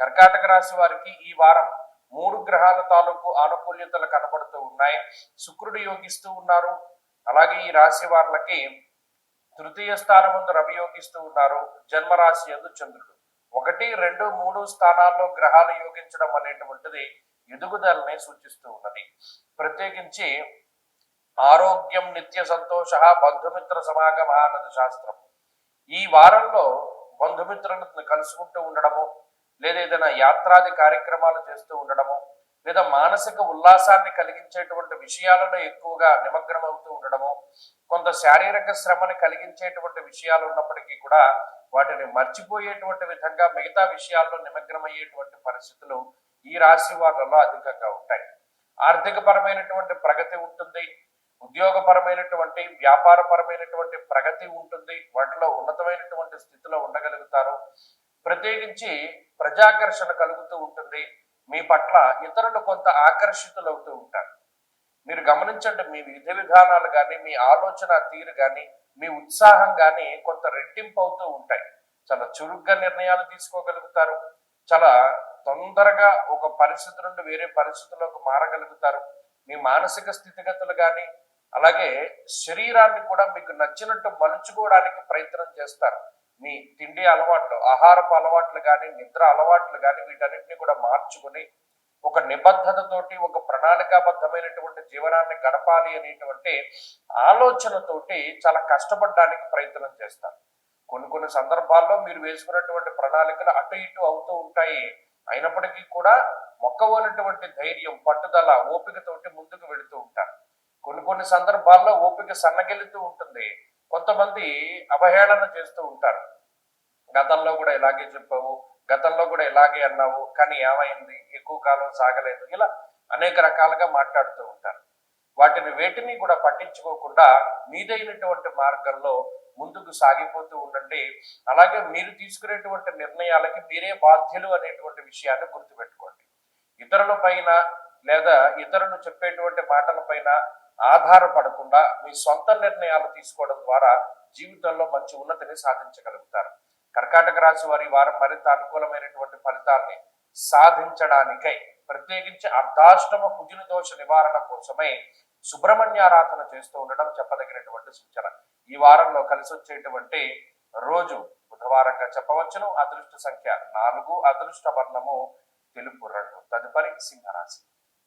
కర్కాటక రాశి వారికి ఈ వారం 3 గ్రహాల తాలూకు ఆనుకూల్యతలు కనబడుతూ ఉన్నాయి. శుక్రుడు యోగిస్తూ ఉన్నారు. అలాగే ఈ రాశి వారికి తృతీయ స్థానం ముందు రవి యోగిస్తూ ఉన్నారు. జన్మరాశి యందు చంద్రుడు 1, 2, 3 స్థానాల్లో గ్రహాలు యోగించడం అనేటువంటిది ఎదుగుదలని సూచిస్తూ ఉన్నది. ప్రత్యేకించి ఆరోగ్యం నిత్య సంతోష బంధుమిత్ర సమాగమ అన్నది శాస్త్రం. ఈ వారంలో బంధుమిత్రులను కలుసుకుంటూ ఉండడము, లేదా ఏదైనా యాత్రాది కార్యక్రమాలు చేస్తూ ఉండడము, లేదా మానసిక ఉల్లాసాన్ని కలిగించేటువంటి విషయాలలో ఎక్కువగా నిమగ్నమవుతూ ఉండడము, కొంత శారీరక శ్రమని కలిగించేటువంటి విషయాలు ఉన్నప్పటికీ కూడా వాటిని మర్చిపోయేటువంటి విధంగా మిగతా విషయాల్లో నిమగ్నమయ్యేటువంటి పరిస్థితులు ఈ రాశి వారిలో అధికంగా ఉంటాయి. ఆర్థిక పరమైనటువంటి ప్రగతి ఉంటుంది. ఉద్యోగపరమైనటువంటి వ్యాపారపరమైనటువంటి ప్రగతి ఉంటుంది. వాటిలో ఉన్నతమైనటువంటి స్థితిలో ఉండగలుగుతారు. ప్రత్యేకించి ప్రజాకర్షణ కలుగుతూ ఉంటుంది. మీ పట్ల ఇతరులు కొంత ఆకర్షితులవుతూ ఉంటారు. మీరు గమనించండి, మీ విధి విధానాలు కానీ, మీ ఆలోచన తీరు కానీ, మీ ఉత్సాహం కానీ కొంత రెట్టింపు అవుతూ ఉంటాయి. చాలా చురుగ్గా నిర్ణయాలు తీసుకోగలుగుతారు. చాలా తొందరగా ఒక పరిస్థితి నుండి వేరే పరిస్థితుల్లోకి మారగలుగుతారు. మీ మానసిక స్థితిగతులు కానీ, అలాగే శరీరాన్ని కూడా మీకు నచ్చినట్టు మలుచుకోవడానికి ప్రయత్నం చేస్తారు. మీ తిండి అలవాట్లు, ఆహారపు అలవాట్లు కానీ, నిద్ర అలవాట్లు కానీ, వీటన్నిటిని కూడా మార్చుకుని ఒక నిబద్ధతతోటి, ఒక ప్రణాళికాబద్ధమైనటువంటి జీవనాన్ని గడపాలి అనేటువంటి ఆలోచనతోటి చాలా కష్టపడడానికి ప్రయత్నం చేస్తారు. కొన్ని సందర్భాల్లో మీరు వేసుకున్నటువంటి ప్రణాళికలు అటు ఇటు అవుతూ ఉంటాయి. అయినప్పటికీ కూడా మొక్కవనటువంటి ధైర్యం, పట్టుదల, ఓపికతోటి ముందుకు వెళుతూ ఉంటారు. కొన్ని సందర్భాల్లో ఓపిక సన్నగిలుతూ ఉంటుంది. కొంతమంది అవహేళన చేస్తూ ఉంటారు. గతంలో కూడా ఇలాగే చెప్పావు, గతంలో కూడా ఇలాగే అన్నావు, కానీ ఏమైంది, ఎక్కువ కాలం సాగలేదు, ఇలా అనేక రకాలుగా మాట్లాడుతూ ఉంటారు. వేటిని కూడా పట్టించుకోకుండా మీదైనటువంటి మార్గంలో ముందుకు సాగిపోతూ ఉండండి. అలాగే మీరు తీసుకునేటువంటి నిర్ణయాలకి మీరే బాధ్యులు అనేటువంటి విషయాన్ని గుర్తుపెట్టుకోండి. ఇతరుల పైన లేదా ఇతరులు చెప్పేటువంటి మాటల పైన ఆధారపడకుండా మీ సొంత నిర్ణయాలు తీసుకోవడం ద్వారా జీవితంలో మంచి ఉన్నతిని సాధించగలుగుతారు. కర్కాటక రాశి వారి వారం మరింత అనుకూలమైనటువంటి ఫలితాన్ని సాధించడానికై ప్రత్యేకించి అర్ధాష్టమ కుజుని దోష నివారణ కోసమై సుబ్రహ్మణ్యారాధన చేస్తూ ఉండడం చెప్పదగినటువంటి సూచన. ఈ వారంలో కలిసి వచ్చేటువంటి రోజు బుధవారంగా చెప్పవచ్చును. అదృష్ట సంఖ్య 4, అదృష్ట వర్ణము తెలుపు రంగు. తదుపరి సింహరాశి.